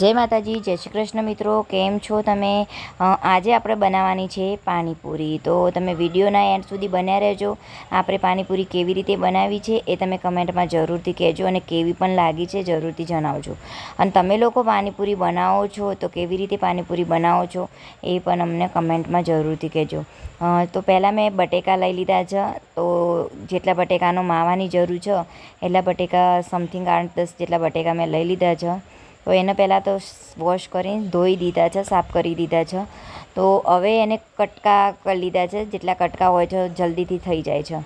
જય માતાજી, જય શ્રી કૃષ્ણ મિત્રો, કેમ છો તમે? આજે આપણે બનાવવાની છે પાણીપુરી. તો તમે વિડીયોના એન્ડ સુધી બન્યા રહેજો. આપણે પાણીપુરી કેવી રીતે બનાવી છે એ તમે કમેન્ટમાં જરૂરથી કહેજો, અને કેવી પણ લાગી છે જરૂરથી જણાવજો. અને તમે લોકો પાણીપુરી બનાવો છો તો કેવી રીતે પાણીપુરી બનાવો છો એ પણ અમને કમેન્ટમાં જરૂરથી કહેજો. તો પહેલાં મેં બટેકા લઈ લીધા છે. તો જેટલા બટેકાનો માવાની જરૂર છે એટલા બટેકા સમથિંગ 8-10 જેટલા બટેકા મેં લઈ લીધા છે. તો એને પહેલાં તો વોશ કરીને ધોઈ દીધા છે, સાફ કરી દીધા છે. તો હવે એને કટકા કરી લીધા છે. જેટલા કટકા હોય છે જલ્દીથી થઈ જાય છે.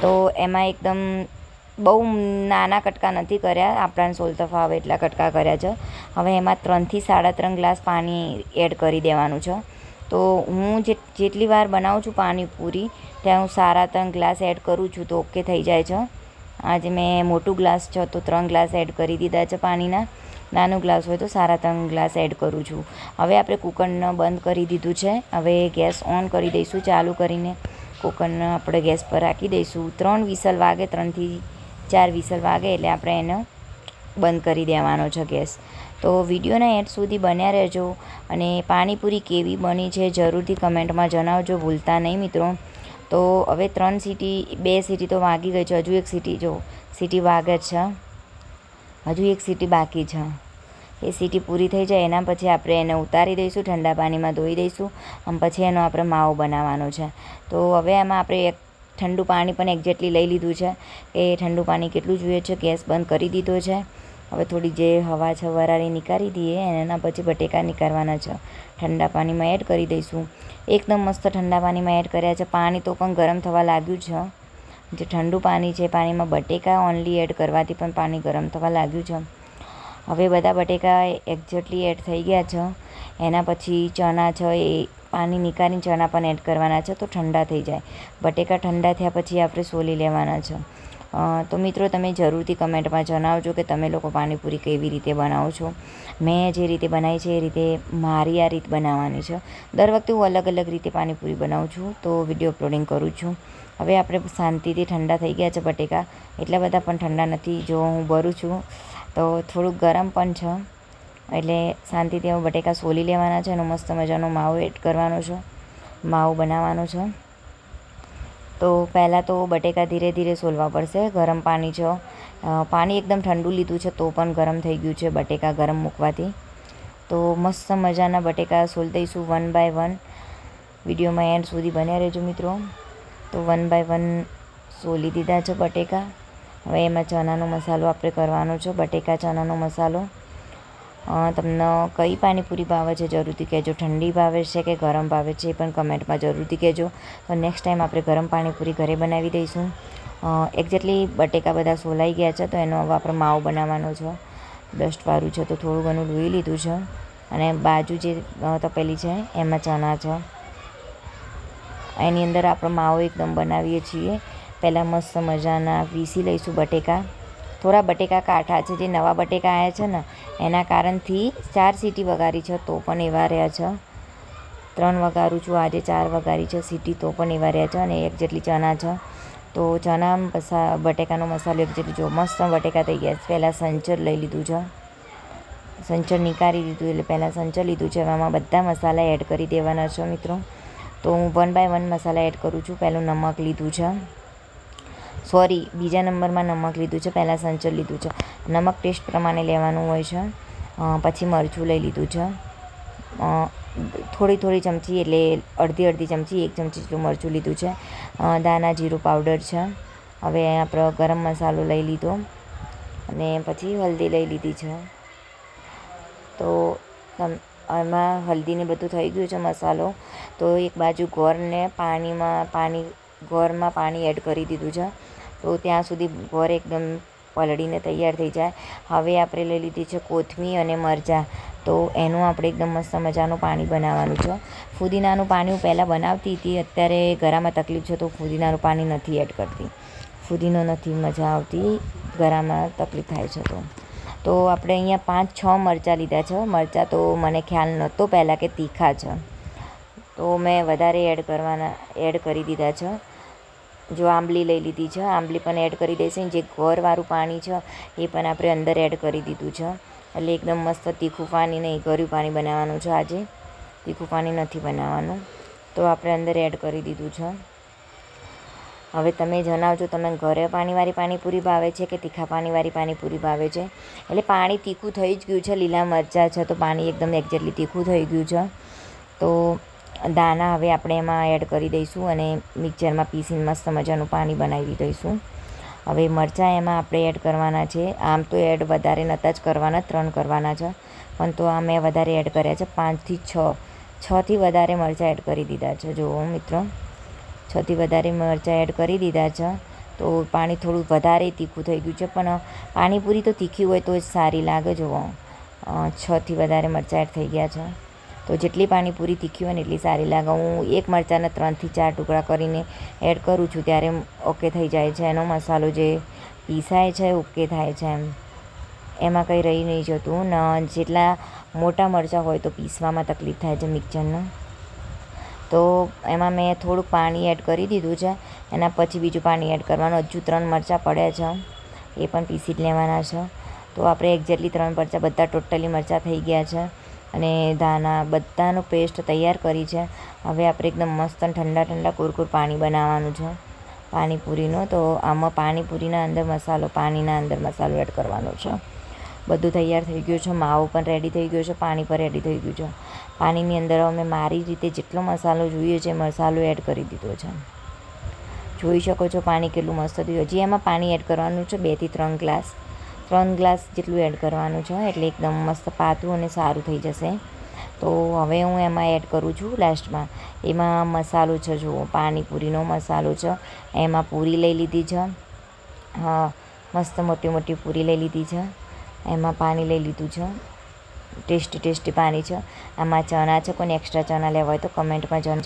તો એમાં એકદમ બહુ નાના કટકા નથી કર્યા, આપણાને સોલતા ફાવે એટલા કટકા કર્યા છે. હવે એમાં 3થી 3.5 ગ્લાસ પાણી એડ કરી દેવાનું છે. તો હું જેટલી વાર બનાવું છું પાણીપુરી ત્યાં હું 3.5 ગ્લાસ એડ કરું છું તો ઓકે થઈ જાય છે. આજે મેં મોટું ગ્લાસ છે તો 3 ગ્લાસ એડ કરી દીધા છે પાણીના. નાનું ગ્લાસ હોય તો 3.5 ગ્લાસ એડ કરું છું. હવે આપણે કુકરને બંધ કરી દીધું છે. હવે ગેસ ઓન કરી દઈશું. ચાલુ કરીને કુકરને આપણે ગેસ પર રાખી દઈશું. 3 વિસલ વાગે, 3થી 4 વિસલ વાગે એટલે આપણે એને બંધ કરી દેવાનો છે ગેસ. તો વિડીયોના એન્ડ સુધી બન્યા રહેજો. અને પાણીપુરી કેવી બની છે જરૂરથી કમેન્ટમાં જણાવજો, ભૂલતા નહીં મિત્રો. તો હવે 2 સીટી તો વાગી ગઈ છે. હજુ એક સીટી વાગે છે. હજુ એક સીટી બાકી છે. એ સીટી પૂરી થઈ જાય એના પછી આપણે એને ઉતારી દઈશું, ઠંડા પાણીમાં ધોઈ દઈશું, અને પછી એનો આપણે માવો બનાવવાનો છે. તો હવે એમાં આપણે એક ઠંડુ પાણી પણ એક્ઝેક્ટલી લઈ લીધું છે. એ ઠંડુ પાણી કેટલું જોઈએ છે. ગેસ બંધ કરી દીધો છે. હવે થોડી જે હવા છે વરાળી નીકાળી દઈએ. એના પછી બટેકા નીકાળવાના છે. ઠંડા પાણીમાં એડ કરી દઈશું. એકદમ મસ્ત ઠંડા પાણીમાં એડ કર્યા છે. પાણી તો પણ ગરમ થવા લાગ્યું છે. જે ઠંડુ પાણી છે પાણીમાં બટેકા ઓનલી એડ કરવાથી પણ પાણી ગરમ થવા લાગ્યું છે. હવે બધા બટેકા એક્ઝેક્ટલી એડ થઈ ગયા છે. એના પછી ચણા છે એ પાણી નીકાળીને ચણા પણ એડ કરવાના છે તો ઠંડા થઈ જાય. બટેકા ઠંડા થયા પછી આપણે સોલી લેવાના છે. તો મિત્રો તમે જરૂરથી કમેન્ટમાં જણાવજો કે તમે લોકો પાણીપુરી કેવી રીતે બનાવો છો. મેં જે રીતે બનાવી છે એ રીતે મારી આ રીત બનાવવાની છે. દર વખતે હું અલગ અલગ રીતે પાણીપુરી બનાવું છું તો વિડીયો અપલોડિંગ કરું છું. હવે આપણે શાંતિથી ઠંડા થઈ ગયા છે બટેકા. એટલા બધા પણ ઠંડા નથી. જો હું ભરું છું તો થોડુંક ગરમ પણ છે. એટલે શાંતિથી હવે બટેકા સોલી લેવાના છે. એનો મસ્ત મજાનો માવો એડ કરવાનો છે, માવો બનાવવાનો છે. તો પહેલાં તો બટેકા ધીરે ધીરે સોલવા પડશે. ગરમ પાણી છે. પાણી એકદમ ઠંડુ લીધું છે તો પણ ગરમ થઈ ગયું છે બટેકા ગરમ મૂકવાથી. તો મસ્ત મજાના બટેકા સોલ દઈશું 1 બાય 1. વિડીયોમાં એન્ડ સુધી બન્યા રહેજો મિત્રો. તો 1 બાય 1 સોલી દીધા છે બટેકા. હવે એમાં ચણાનો મસાલો આપણે કરવાનો છે. બટેકા ચણાનો મસાલો. તમને કઈ પાણીપુરી ભાવે છે જરૂરથી કહેજો. ઠંડી ભાવે છે કે ગરમ ભાવે છે એ પણ કમેન્ટમાં જરૂરથી કહેજો. તો નેક્સ્ટ ટાઈમ આપણે ગરમ પાણીપુરી ઘરે બનાવી દઈશું. એક્ઝેક્ટલી બટેકા બધા સોલાઈ ગયા છે તો એનો હવે આપણે માવો બનાવવાનો છે. ડસ્ટવાળું છે તો થોડું ઘણું ધોઈ લીધું છે. અને બાજુ જે તપેલી છે એમાં ચણા છે. એની અંદર આપણે માવો એકદમ બનાવીએ છીએ. પહેલાં મસ્ત મજાના પીસી લઈશું બટેકા. થોડા બટેકા કાઠા છે. જે નવા બટેકા આવ્યા છે ને એના કારણથી 4 સીટી વગાડી છે તો પણ એવા રહ્યા છે. 3 વગાડું છું, આજે 4 વગાડી છે સીટી તો પણ એવા રહ્યા છે. અને એક જેટલી ચણા છે. તો ચણા બટેકાનો મસાલો એક જેટલી જો મસ્ત બટેકા થઈ ગયા. પહેલાં સંચર લઈ લીધું છે. સંચર નીકાળી દીધું એટલે પહેલાં સંચર લીધું છે. એમાં બધા મસાલા એડ કરી દેવાના છે મિત્રો. તો હું 1 બાય 1 મસાલા એડ કરું છું. પહેલું નમક લીધું છે. બીજા નંબરમાં નમક લીધું છે. પહેલાં સંચર લીધું છે. નમક ટેસ્ટ પ્રમાણે લેવાનું હોય છે. પછી મરચું લઈ લીધું છે. થોડી ચમચી એટલે અડધી ચમચી, 1 ચમચી જેટલું મરચું લીધું છે. દાણા જીરું પાવડર છે. હવે આપણે ગરમ મસાલો લઈ લીધો અને પછી હલ્દી લઈ લીધી છે. તો એમાં હલ્દીને બધું થઈ ગયું છે મસાલો. તો એક બાજુ ગોળને ગોળમાં પાણી એડ કરી દીધું છે. તો ત્યાં સુધી ગોળ એકદમ પલળીને તૈયાર થઈ જાય. હવે આપણે લઈ લીધી છે કોથમીર અને મરચાં. તો એનું આપણે એકદમ મસ્ત મજાનું પાણી બનાવવાનું છે. ફુદીનાનું પાણી હું પહેલાં બનાવતી હતી. અત્યારે ગળામાં તકલીફ છે તો ફુદીનાનું પાણી નથી એડ કરતી. ફુદીનો નથી મજા આવતી, ગળામાં તકલીફ થાય છે તો આપણે અહીંયા 5-6 મરચાં લીધા છે. મરચાં તો મને ખ્યાલ નહોતો પહેલાં કે તીખા છે તો મેં વધારે એડ કરી દીધા છે. જો આંબલી લઈ લીધી છે. આંબલી પણ એડ કરી દઈશું. જે ગોળવાળું પાણી છે એ પણ આપણે અંદર એડ કરી દીધું છે. એટલે એકદમ મસ્ત તીખું પાણી નહીં, ગળ્યું પાણી બનાવવાનું છે આજે. તીખું પાણી નથી બનાવવાનું. તો આપણે અંદર એડ કરી દીધું છે. હવે તમે જણાવજો તમે ઘરે પાણીવાળી પાણીપુરી ભાવે છે કે તીખા પાણીવાળી પાણીપુરી ભાવે છે. એટલે પાણી તીખું થઈ જ ગયું છે, લીલા મરચાં છે તો પાણી એકદમ એક્ઝેક્ટલી તીખું થઈ ગયું છે. તો દાણા હવે આપણે એમાં એડ કરી દઈશું અને મિક્સરમાં પીસીને મસ્ત મજાનું પાણી બનાવી દઈશું. હવે મરચાં એમાં આપણે એડ કરવાના છે. આમ તો એડ વધારે નહોતા જ કરવાના, 3 કરવાના છે, પણ તો આ મેં વધારે એડ કર્યા છે. 5 થી 6થી વધારે મરચાં એડ કરી દીધા છે. જુઓ મિત્રો, 6થી વધારે મરચાં એડ કરી દીધા છે. તો પાણી થોડું વધારે તીખું થઈ ગયું છે, પણ પાણીપુરી તો તીખી હોય તો જ સારી લાગે. જુઓ 6થી વધારે મરચાં એડ થઈ ગયા છે. તો જેટલી પાણીપુરી તીખી હોય ને એટલી સારી લાગે. હું એક મરચાંના 3થી 4 ટુકડા કરીને એડ કરું છું ત્યારે ઓકે થઈ જાય છે. એનો મસાલો જે પીસાય છે ઓકે થાય છે, એમાં કંઈ રહી નહીં જતું ને. જેટલા મોટા મરચાં હોય તો પીસવામાં તકલીફ થાય છે મિક્સરનું. તો એમાં મેં થોડુંક પાણી એડ કરી દીધું છે. એના પછી બીજું પાણી એડ કરવાનું. હજુ 3 મરચાં પડ્યા છે, એ પણ પીસી જ લેવાના છે. તો આપણે એક્ઝેક્ટલી 3 મરચાં બધા ટોટલી મરચાં થઈ ગયા છે અને ધાણા બધાનું પેસ્ટ તૈયાર કરી છે. હવે આપણે એકદમ મસ્ત ઠંડા કુરકુર પાણી બનાવવાનું છે પાણીપુરીનું. તો આમાં પાણીપુરીના અંદર મસાલો, પાણીના અંદર મસાલો એડ કરવાનો છે. બધું તૈયાર થઈ ગયું છે. માવો પણ રેડી થઈ ગયો છે, પાણી પણ રેડી થઈ ગયું છે. પાણીની અંદર અમે મારી રીતે જેટલો મસાલો જોઈએ છે મસાલો એડ કરી દીધો છે. જોઈ શકો છો પાણી કેટલું મસ્ત થયું. હજી એમાં પાણી એડ કરવાનું છે 2 થી 3 ગ્લાસ. 3 ગ્લાસ જેટલું એડ કરવાનું છે એટલે એકદમ મસ્ત પાતળું અને સારું થઈ જશે. તો હવે હું એમાં એડ કરું છું લાસ્ટમાં. એમાં મસાલો છે, જુઓ પાણીપુરીનો મસાલો છે. એમાં પૂરી લઈ લીધી છે. હા, મસ્ત મોટી પૂરી લઈ લીધી છે. એમાં પાણી લઈ લીધું છે. ટેસ્ટી પાણી છે. આમાં ચણા છે, કોઈને એક્સ્ટ્રા ચણા લેવા હોય તો કમેન્ટમાં જણાવજો.